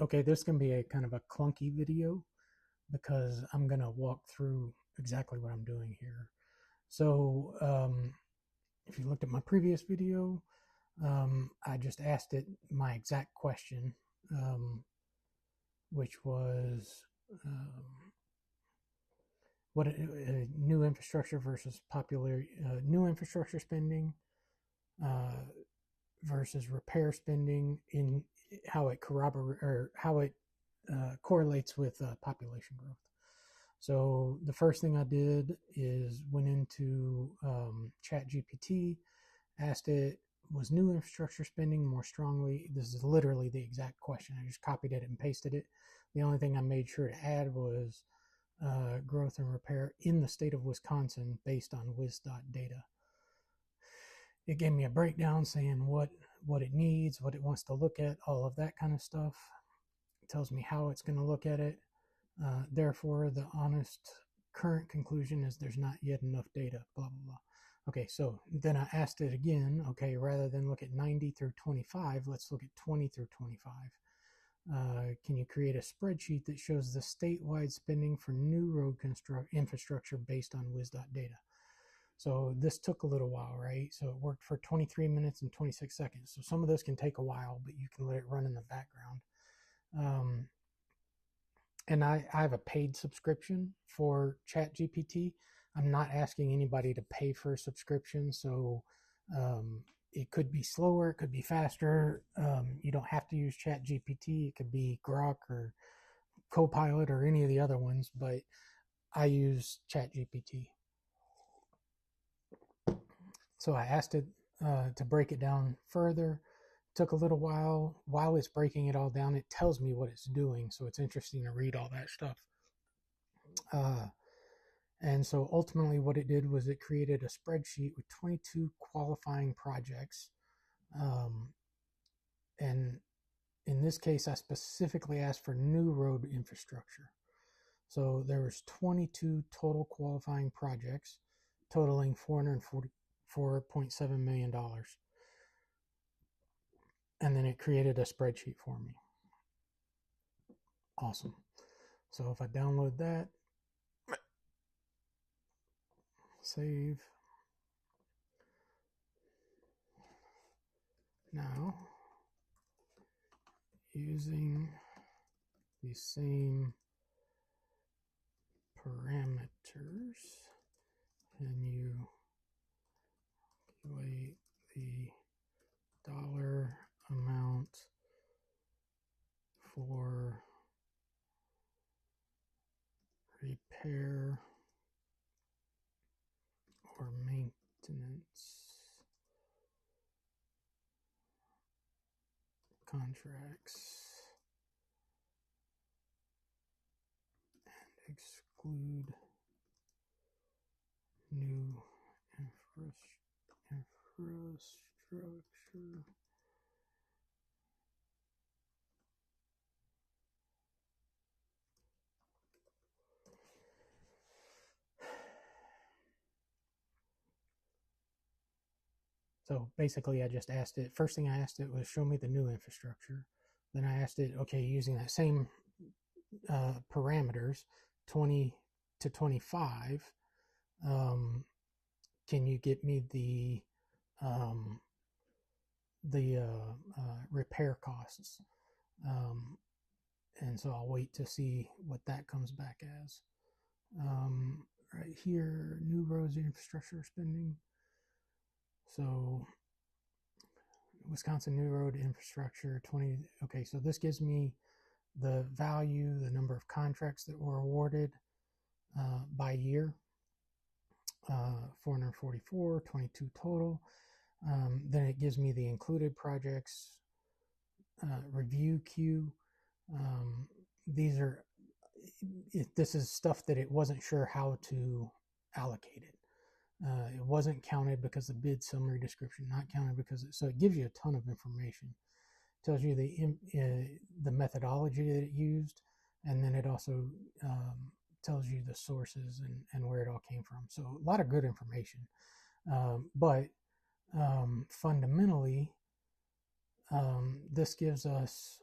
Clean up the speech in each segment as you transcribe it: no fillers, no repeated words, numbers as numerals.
Okay, this can be a kind of a clunky video because I'm going to walk through exactly what I'm doing here. So if you looked at my previous video, I just asked it my exact question, which was what new infrastructure versus new infrastructure spending versus repair spending, in how it correlates with population growth. So the first thing I did is went into ChatGPT, asked it, was new infrastructure spending more strongly? This is literally the exact question. I just copied it and pasted it. The only thing I made sure to add was growth and repair in the state of Wisconsin based on WISDOT data. It gave me a breakdown saying what it needs, what it wants to look at, all of that kind of stuff. It tells me how it's going to look at it. Therefore, the honest current conclusion is there's not yet enough data, blah, blah, blah. Okay, so then I asked it again, okay, rather than look at 90 through 25, let's look at 20 through 25. Can you create a spreadsheet that shows the statewide spending for new road infrastructure based on WISDOT data? So this took a little while, right? So it worked for 23 minutes and 26 seconds. So some of this can take a while, but you can let it run in the background. And I have a paid subscription for ChatGPT. I'm not asking anybody to pay for a subscription, so it could be slower, it could be faster. You don't have to use ChatGPT. It could be Grok or Copilot or any of the other ones, but I use ChatGPT. So I asked it to break it down further. It took a little while. While it's breaking it all down, it tells me what it's doing, so it's interesting to read all that stuff. And so ultimately what it did was it created a spreadsheet with 22 qualifying projects. And in this case, I specifically asked for new road infrastructure. So there was 22 total qualifying projects totaling $444.7 million. And then it created a spreadsheet for me. Awesome. So if I download that, save. Now, using the same parameters, and you calculate the dollar amount for repair or maintenance contracts and exclude new infrastructure. So basically I just asked it, first thing I asked it was show me the new infrastructure. Then I asked it, okay, using that same parameters, 20 to 25, can you get me the repair costs? And so I'll wait to see what that comes back as. Right here, new roads and infrastructure spending. So Wisconsin new road infrastructure 20. Okay, so this gives me the value, the number of contracts that were awarded by year. 444, 22 total. Then it gives me the included projects review queue. This is stuff that it wasn't sure how to allocate it. It wasn't counted because the bid summary description, not counted because so it gives you a ton of information. It tells you the methodology that it used, and then it also tells you the sources and where it all came from. So a lot of good information. But fundamentally, this gives us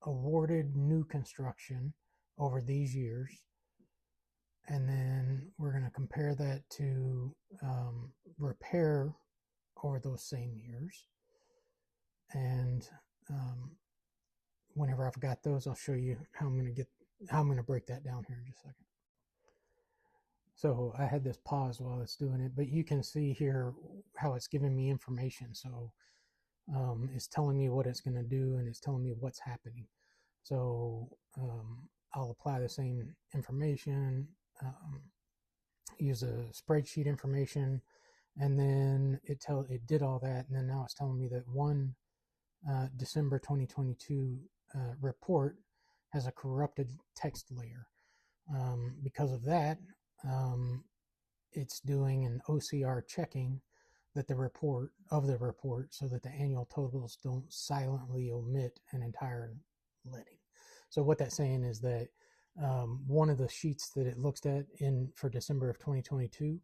awarded new construction over these years, and then we're going to compare that to repair over those same years. And whenever I've got those, I'll show you how I'm going to break that down here in just a second. So I had this pause while it's doing it, but you can see here how it's giving me information. So it's telling me what it's going to do, and it's telling me what's happening. So I'll apply the same information, use a spreadsheet information, and then it did all that, and then now it's telling me that one December 2022 report has a corrupted text layer. Because of that, it's doing an OCR checking that the report so that the annual totals don't silently omit an entire letting. So what that's saying is that one of the sheets that it looks at for December of 2022,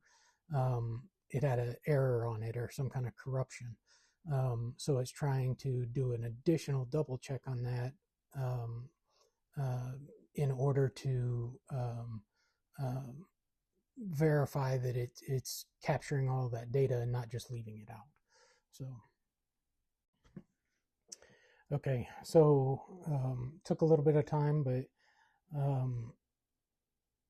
it had an error on it or some kind of corruption. So it's trying to do an additional double check on that in order to verify that it's capturing all that data and not just leaving it out. So, okay, so took a little bit of time, but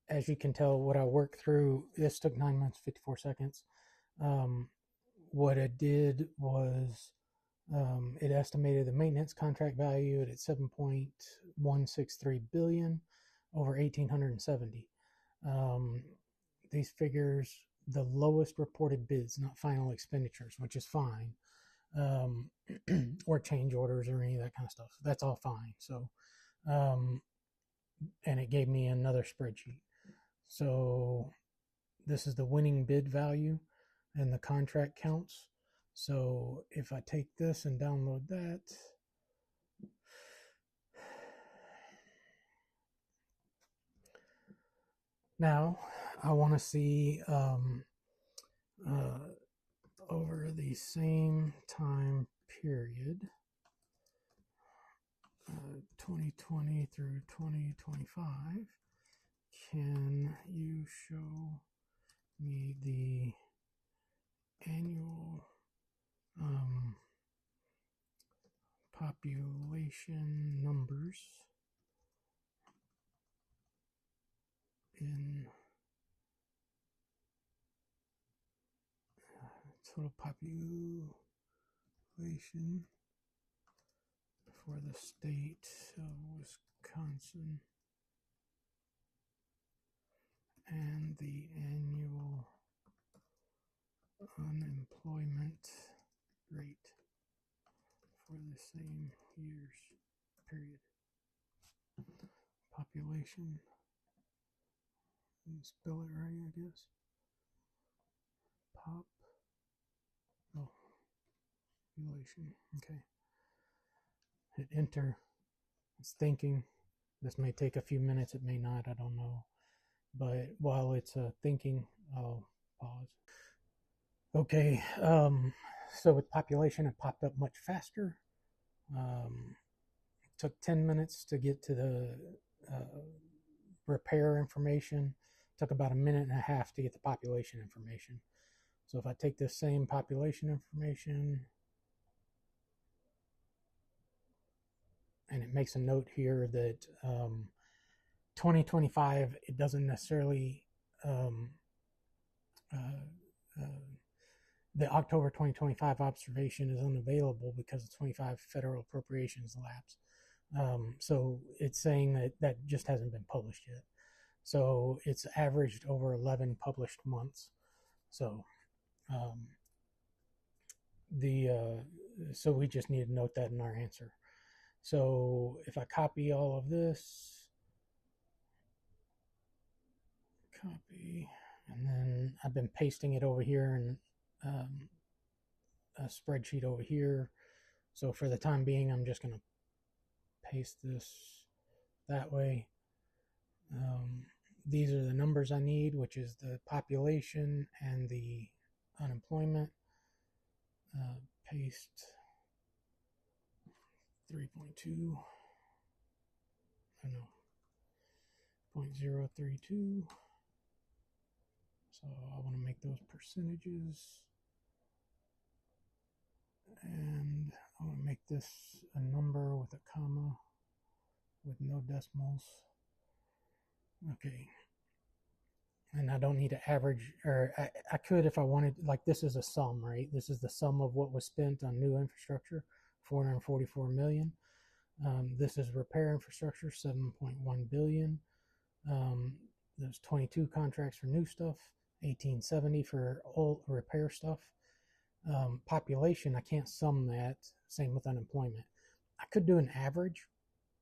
as you can tell, what I worked through, this took 9 months, 54 seconds. What it did was it estimated the maintenance contract value at 7.163 billion over 1,870. These figures, the lowest reported bids, not final expenditures, which is fine, or change orders or any of that kind of stuff. That's all fine. So, and it gave me another spreadsheet. So this is the winning bid value and the contract counts. So if I take this and download that, now I want to see over the same time period, 2020 through 2025, can you show me the annual population numbers in total population for the state of Wisconsin and the annual unemployment rate for the same year's period. Population, spell it right, I guess. Population, okay. Hit enter. It's thinking. This may take a few minutes, it may not, I don't know. But while it's thinking, I'll pause. Okay, so with population, it popped up much faster. Took 10 minutes to get to the repair information. Took about a minute and a half to get the population information. So if I take this same population information, and it makes a note here that 2025, it doesn't necessarily, the October 2025 observation is unavailable because the 25 federal appropriations lapse. So it's saying that just hasn't been published yet. So it's averaged over 11 published months. So so we just need to note that in our answer. So if I copy all of this, copy, and then I've been pasting it over here in a spreadsheet over here. So for the time being, I'm just going to paste this that way. These are the numbers I need, which is the population and the unemployment. Paste 3.2. I know, 0.032. So I want to make those percentages, and I want to make this a number with a comma with no decimals. Okay. And I don't need to average, or I could if I wanted, like this is a sum, right? This is the sum of what was spent on new infrastructure, 444 million. This is repair infrastructure, 7.1 billion. There's 22 contracts for new stuff, 1870 for old repair stuff. Population, I can't sum that. Same with unemployment. I could do an average,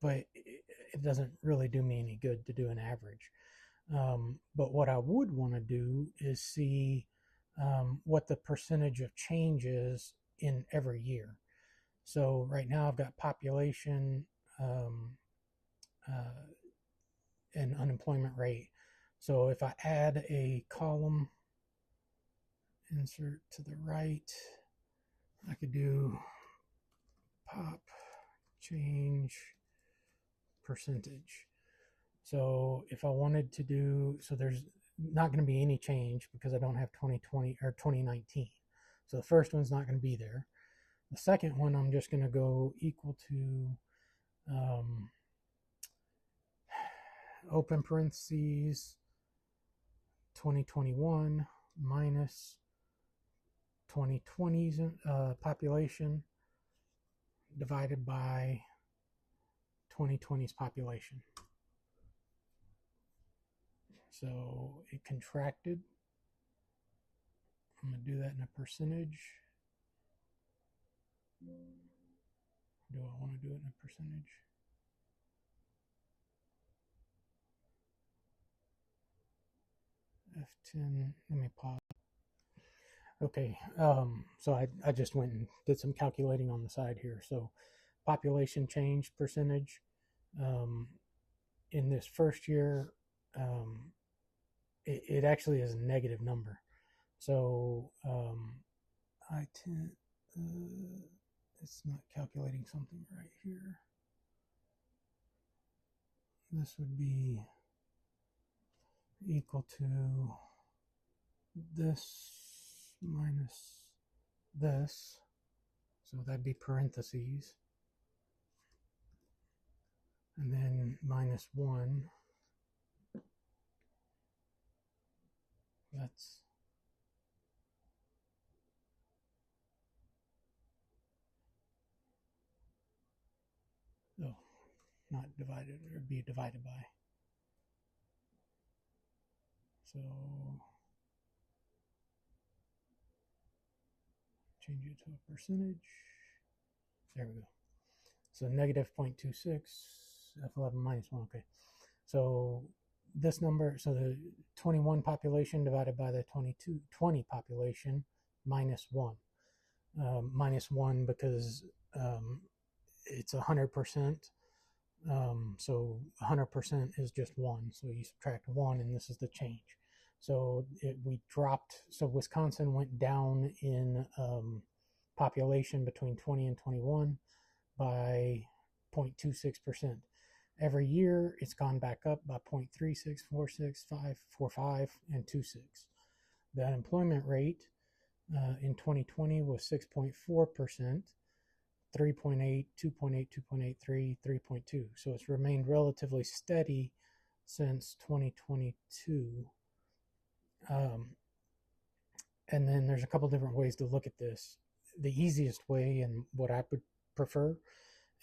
but it doesn't really do me any good to do an average. But what I would want to do is see what the percentage of change is in every year. So right now I've got population and unemployment rate. So if I add a column, insert to the right, I could do pop change percentage. So if I wanted to do, so there's not going to be any change because I don't have 2020 or 2019. So the first one's not going to be there. The second one, I'm just going to go equal to open parentheses 2021 minus 2020's population divided by 2020's population. So it contracted. I'm going to do that in a percentage. Do I want to do it in a percentage? F10, let me pause. Okay, so I just went and did some calculating on the side here. So population change percentage in this first year, it actually is a negative number. So it's not calculating something right here. This would be equal to this minus this. So that'd be parentheses. And then minus 1. That's not divided, or be divided by. So change it to a percentage. There we go. So negative 0.26, F11 minus 1. Okay. So this number, so the 21 population divided by the 20 population minus 1. Minus 1 because it's 100%. So 100% is just 1. So you subtract 1 and this is the change. So we dropped, so Wisconsin went down in population between 20 and 21 by 0.26%. Every year it's gone back up by 0.36, 46, 5, 45, and 26. The unemployment rate in 2020 was 6.4%. 3.8, 2.8, 2.8, 3, 3.2. So it's remained relatively steady since 2022. And then there's a couple different ways to look at this. The easiest way, and what I would prefer,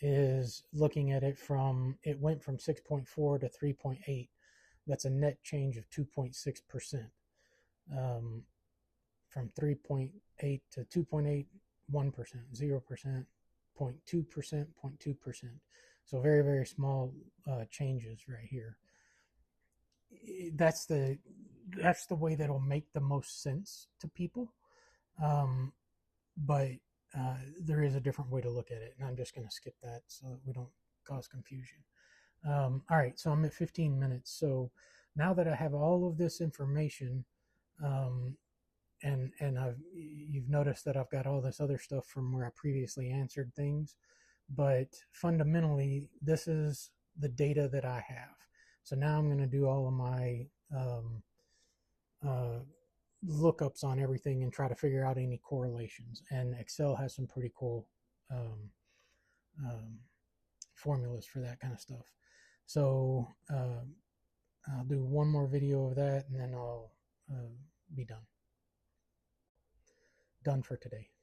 is looking at it from, it went from 6.4 to 3.8. That's a net change of 2.6%. From 3.8 to 2.8, 1%, 0%. 0.2%, 0.2%. So very, very small changes right here. That's the way that'll make the most sense to people. But there is a different way to look at it, and I'm just going to skip that so that we don't cause confusion. All right, so I'm at 15 minutes. So now that I have all of this information, and you've noticed that I've got all this other stuff from where I previously answered things, but fundamentally this is the data that I have. So now I'm going to do all of my lookups on everything and try to figure out any correlations. And Excel has some pretty cool um, um, formulas for that kind of stuff. So I'll do one more video of that, and then I'll be done for today.